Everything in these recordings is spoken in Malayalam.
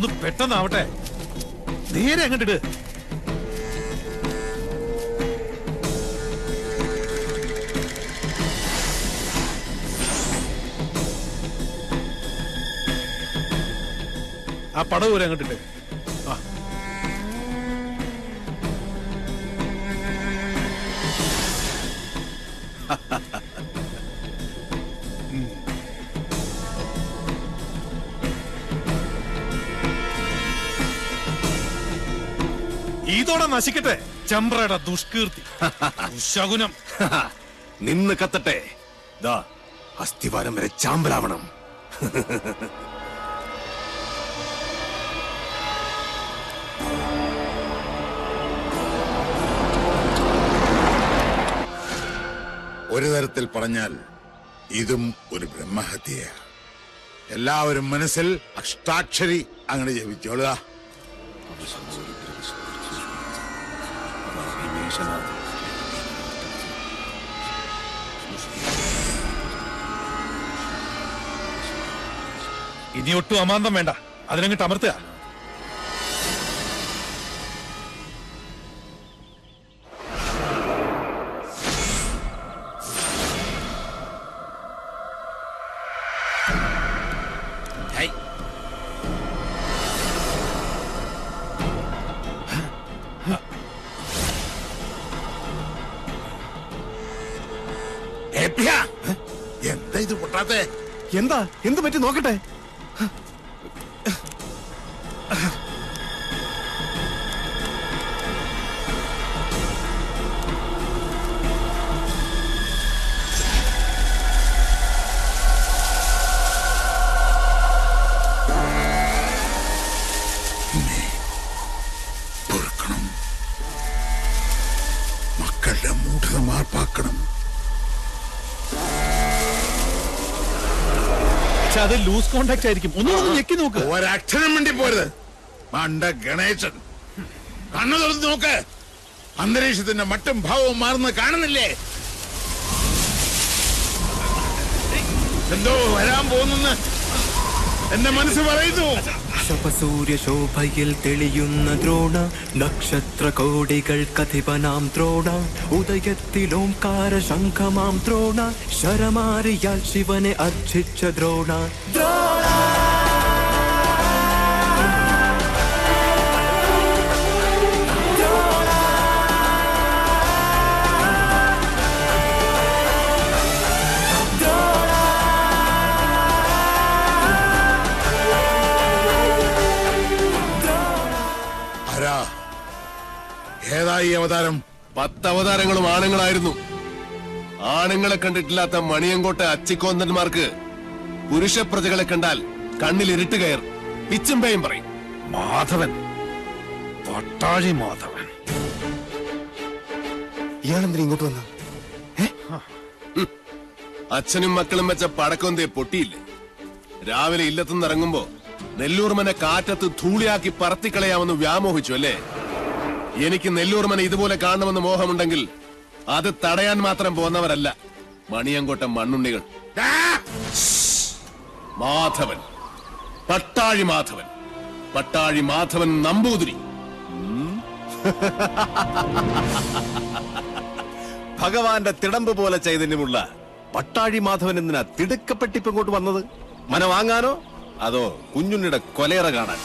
ഒന്ന് പെട്ടെന്നാവട്ടെ. നേരെ അങ്ങോട്ടിട്. ആ പടവ് വരെ അങ്ങോട്ടിട്ട്. ആ ഇതോടെ നശിക്കട്ടെ ചമ്പ്രയുടെ ദുഷ്കീർത്തി, ശകുനം. നിന്ന് കത്തട്ടെ. ദാ അസ്ഥിവാരം വരെ ചാമ്പലാവണം. ഒരു തരത്തിൽ പറഞ്ഞാൽ ഇതും ഒരു ബ്രഹ്മഹത്യയാണ്. എല്ലാവരും മനസ്സിൽ അഷ്ടാക്ഷരി അങ്ങനെ ജപിച്ചോളുക. ഇനി ഒട്ടും അമാന്തം വേണ്ട, അതിനങ്ങിട്ട് അമർത്തുക. എന്താ ഇത് പൊട്ടാത്തെ? എന്താ എന്ത് പറ്റി നോക്കട്ടെ. മക്കളുടെ മൂഢത മാർപ്പാക്കണം. അത് ലൂസ് കോണ്ടാക്ട് ആയിരിക്കും. ഒന്നും ഞെക്കി നോക്ക്. ഒരക്ഷരം വേണ്ടി പോരുത്. മണ്ട ഗണേശൻ, കണ്ണു തുറന്ന് നോക്ക്. അന്തരീക്ഷത്തിന്റെ മട്ടും ഭാവവും മാറുന്ന കാണുന്നില്ലേ? എന്തോ വരാൻ പോകുന്നെന്ന് എന്റെ മനസ്സ് പറയുന്നു. ശപസൂര്യ ശോഭയിൽ തെളിയുന്ന ദ്രോണ, നക്ഷത്ര കോടികൾ കഥിപനാം ദ്രോണ, ഉദയത്തിലോംകാര ശംഖമാം ദ്രോണ, ശരമാരിയാൽ ശിവനെ അർച്ചിച്ച ദ്രോണ. ഏതായി അവതാരം? 10 അവതാരങ്ങളും ആണുങ്ങളായിരുന്നു. ആണുങ്ങളെ കണ്ടിട്ടില്ലാത്ത മണിയങ്കോട്ടെ അച്ചിക്കോന്തന്മാർക്ക് പുരുഷ പ്രജകളെ കണ്ടാൽ കണ്ണിൽ ഇരുട്ട് കയർ പിച്ചുംപേയും പറയും. മാധവൻ, പട്ടാഴി മാധവൻ. ഇയാളെന്തിനാ ഇങ്ങോട്ട് വന്ന? അച്ഛനും മക്കളും വെച്ച പടക്കൊന്തേ പൊട്ടിയില്ലേ? രാവിലെ ഇല്ലത്തുനിന്ന് ഇറങ്ങുമ്പോ നെല്ലൂർമനെ കാറ്റത്ത് ധൂളിയാക്കി പറത്തിക്കളയാമെന്ന് വ്യാമോഹിച്ചു അല്ലേ? എനിക്ക് നെല്ലൂർമനെ ഇതുപോലെ കാണണമെന്ന് മോഹമുണ്ടെങ്കിൽ അത് തടയാൻ മാത്രം പോന്നവരല്ല മണിയങ്കോട്ട മണ്ണുണ്ണികൾ. മാധവൻ, പട്ടാഴി മാധവൻ, പട്ടാഴി മാധവൻ നമ്പൂതിരി. ഭഗവാന്റെ തിടമ്പ് പോലെ ചൈതന്യമുള്ള പട്ടാഴി മാധവൻ എന്തിനാ തിടുക്കപ്പെട്ടിപ്പ് ഇങ്ങോട്ട് വന്നത്? മന വാങ്ങാനോ അതോ കുഞ്ഞുണ്ണിയുടെ കൊലയറ കാണാൻ?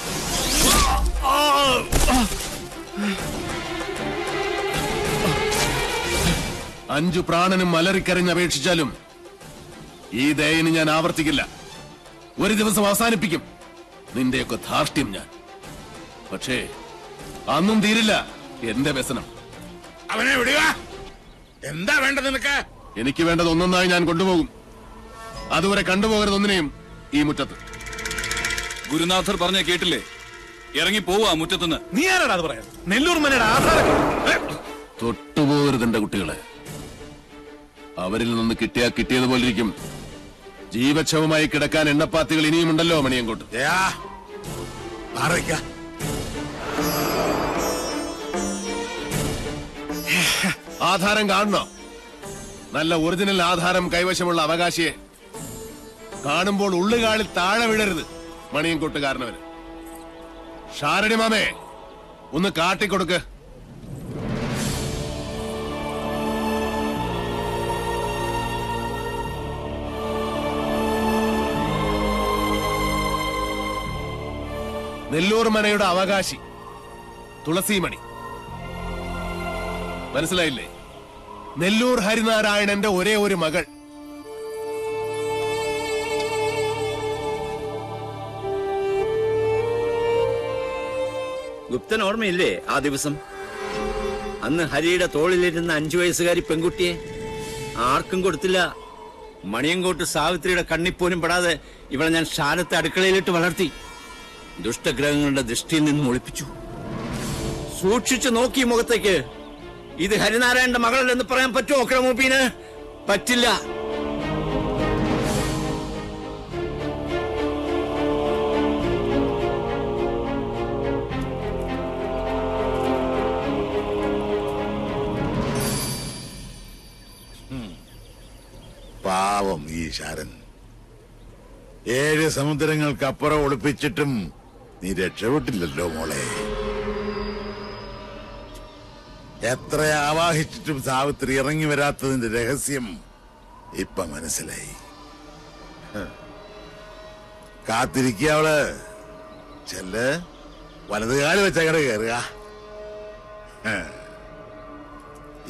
5 പ്രാണനും അലറിക്കരഞ്ഞപേക്ഷിച്ചാലും ഈ ദയന് ഞാൻ ആവർത്തിക്കില്ല. ഒരു ദിവസം അവസാനിപ്പിക്കും നിന്റെയൊക്കെ ധാർഷ്ട്യം ഞാൻ. പക്ഷേ അന്നും തീരില്ല എന്റെ വ്യസനം. അവനെ വിടുക. എന്താ വേണ്ടത് നിനക്ക്? എനിക്ക് വേണ്ടത് ഒന്നൊന്നായി ഞാൻ കൊണ്ടുപോകും. അതുവരെ കണ്ടുപോകരുതൊന്നിനെയും ഈ മുറ്റത്ത്. ഗുരുനാഥർ പറഞ്ഞ കേട്ടില്ലേ? ഇറങ്ങി പോവാ മുറ്റത്തുനിന്ന്. നീ ആരാടാ അത് പറയാൻ? നെല്ലൂർ മനയുടെ ആധാരം തൊട്ടുപോകരുത് എന്റെ കുട്ടികളെ. അവരിൽ നിന്ന് കിട്ടിയാ കിട്ടിയതുപോലിരിക്കും. ജീവച്ഛവമായി കിടക്കാൻ എണ്ണപ്പാത്തികൾ ഇനിയുമുണ്ടല്ലോ മണിയങ്കോട്ട്. ആധാരം കാണണോ? നല്ല ഒറിജിനൽ ആധാരം കൈവശമുള്ള അവകാശിയെ കാണുമ്പോൾ ഉള്ളുകാളിൽ താഴെ വീഴരുത് മണിയങ്കോട്ടുകാരനവര്. ഷാരടി മാമേ, ഒന്ന് കാട്ടിക്കൊടുക്ക്. നെല്ലൂർ മനയുടെ അവകാശി തുളസിമണി. മനസ്സിലായില്ലേ? നെല്ലൂർ ഹരിനാരായണന്റെ ഒരേ ഒരു മകൾ. ഗുപ്തൻ ഓർമ്മയില്ലേ ആ ദിവസം? അന്ന് ഹരിയുടെ തോളിലിരുന്ന 5 വയസ്സുകാരി പെൺകുട്ടിയെ ആർക്കും കൊടുത്തില്ല. മണിയങ്കോട്ട് സാവിത്രിയുടെ കണ്ണിപ്പോലും പെടാതെ ഇവളെ ഞാൻ ഷാരത്തെ അടുക്കളയിലിട്ട് വളർത്തി. ദുഷ്ടഗ്രഹങ്ങളുടെ ദൃഷ്ടിയിൽ നിന്നും ഒളിപ്പിച്ചു. സൂക്ഷിച്ചു നോക്കി മുഖത്തേക്ക്. ഇത് ഹരിനാരായണന്റെ മകളല്ലെന്ന് പറയാൻ പറ്റുമോ ക്രമൂപ്പീന്? പറ്റില്ല. പാവം ഈ ശാരൻ. 7 സമുദ്രങ്ങൾക്കപ്പുറം ഒളിപ്പിച്ചിട്ടും നീ രക്ഷപ്പെട്ടില്ലല്ലോ മോളെ. എത്ര ആവാഹിച്ചിട്ടും സാവിത്രി ഇറങ്ങി വരാത്തതിന്റെ രഹസ്യം ഇപ്പൊ മനസ്സിലായി. കാത്തിരിക്കുക അവള്. ചെല്ല്, വലതുകാല് വെച്ചങ്ങട് കയറുക.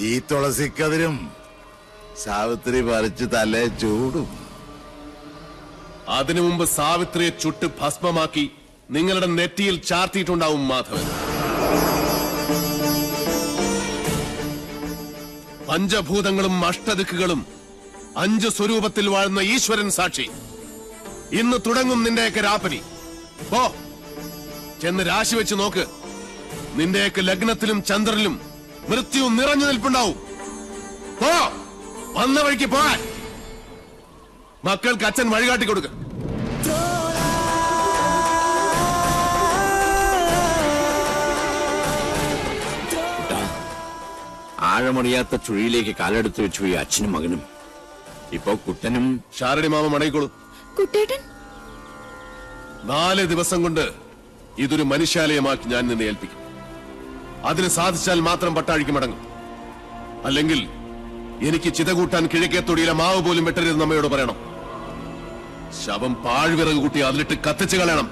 ഈ തുളസിക്കതിരും സാവിത്രി പറിച്ച് തലേ ചൂടും. അതിനു മുമ്പ് സാവിത്രിയെ ചുട്ട് ഭസ്മമാക്കി നിങ്ങളുടെ നെറ്റിയിൽ ചാർത്തിയിട്ടുണ്ടാവും മാധവൻ. പഞ്ചഭൂതങ്ങളും അഷ്ടദിക്കുകളും 5 സ്വരൂപത്തിൽ വാഴുന്ന ഈശ്വരൻ സാക്ഷി. ഇന്ന് തുടങ്ങും നിന്റെയൊക്കെ രാപ്പനി. പോ, ചെന്ന് രാശി വെച്ച് നോക്ക്. നിന്റെയൊക്കെ ലഗ്നത്തിലും ചന്ദ്രനിലും മൃത്യു നിറഞ്ഞു നിൽപ്പുണ്ടാവും. പോ, വന്ന വഴിക്ക് പോകാൻ. മക്കൾക്ക് അച്ഛൻ വഴികാട്ടി കൊടുക്ക. ആഴമറിയാത്ത ചുഴിയിലേക്ക് കാലെടുത്ത് വെച്ചു പോയി അച്ഛനും മകനും. ഇപ്പൊ കുട്ടനും. ഷാരടി മാമ മടങ്ങിക്കോളൂ. കുട്ടേട്ടൻ 4 ദിവസം കൊണ്ട് ഇതൊരു മനുഷ്യാലയമാക്കി ഞാൻ നിന്നെ ഏൽപ്പിക്കും. അതിന് സാധിച്ചാൽ മാത്രം പട്ടാഴിക്ക് മടങ്ങും. അല്ലെങ്കിൽ എനിക്ക് ചിത കൂട്ടാൻ കിഴക്കേത്തൊടിയിലെ മാവ് പോലും വെട്ടരുതെന്ന് അമ്മയോട് പറയണം. ശവം പാഴ്വിറക് കൂട്ടി അതിലിട്ട് കത്തിച്ചു കളയണം.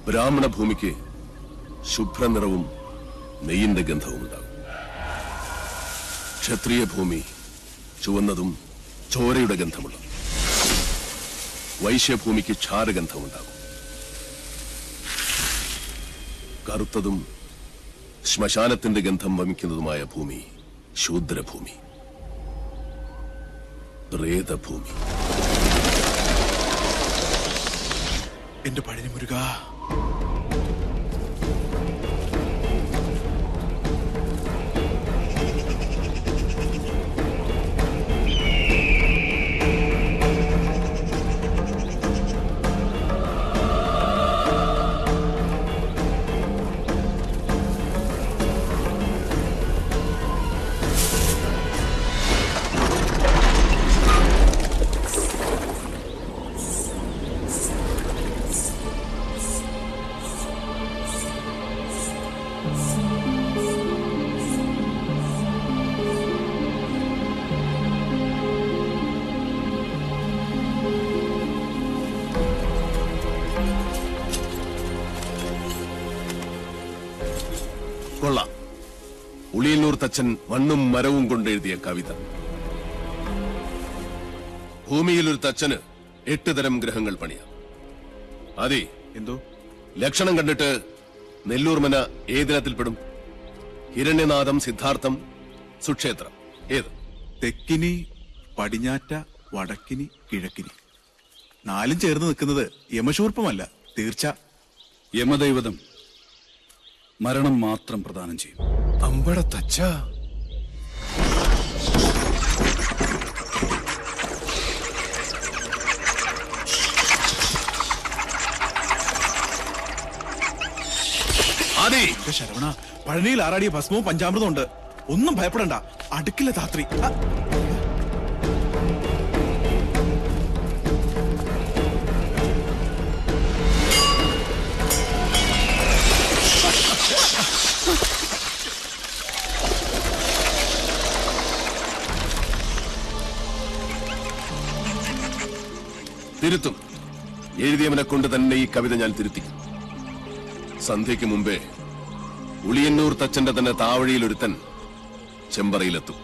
ബ്രാഹ്മണ ഭൂമിക്ക് ശുഭ്രനിറവും നെയ്യിന്റെ ഗന്ധവും ഉണ്ടാകും. ക്ഷത്രിയ ഭൂമി ചുവന്നതും ചോരയുടെ ഗന്ധമുള്ളതും. വൈശ്യഭൂമിക്ക് ക്ഷാരഗന്ധമുണ്ടാകും. കറുത്തതും ശ്മശാനത്തിന്റെ ഗന്ധം വമിക്കുന്നതുമായ ഭൂമി ശൂദ്രഭൂമി, പ്രേതഭൂമി. എന്റെ പഴനി മുരുക, കൊള്ളാം. ഉളിയന്നൂർ തച്ചൻ മണ്ണും മരവും കൊണ്ടെഴുതിയ കവിത. ഭൂമിയിലൊരു തച്ചന് 8 തരം ഗ്രഹങ്ങൾ പണിയാം. അതെ, എന്തോ ലക്ഷണം കണ്ടിട്ട് നെല്ലൂർ മന ഏതിനത്തിൽപ്പെടും? ഹിരണ്യനാഥം, സിദ്ധാർത്ഥം, സുക്ഷേത്രം, ഏത്? തെക്കിനി, പടിഞ്ഞാറ്റ, വടക്കിനി കിഴക്കിനി 4 ചേർന്ന് നിൽക്കുന്നത് യമശൂർപ്പമല്ല, തീർച്ച. യമദൈവതം മരണം മാത്രം പ്രദാനം ചെയ്യും. അമ്പട തച്ച. ആദി, ശരവണ, പഴനിയിൽ ആറാടിയ ഭസ്മവും പഞ്ചാമൃതം ഉണ്ട്. ഒന്നും ഭയപ്പെടണ്ട, അടുക്കില്ല ധാത്രി. തിരുത്തും. എഴുതിയവനെ കൊണ്ട് തന്നെ ഈ കവിത ഞാൻ തിരുത്തിക്കും. സന്ധ്യയ്ക്ക് മുമ്പേ ഉളിയന്നൂർ തച്ചന്റെ തന്നെ താവഴിയിൽ ഒരുത്തൻ ചെമ്പറയിലെത്തും.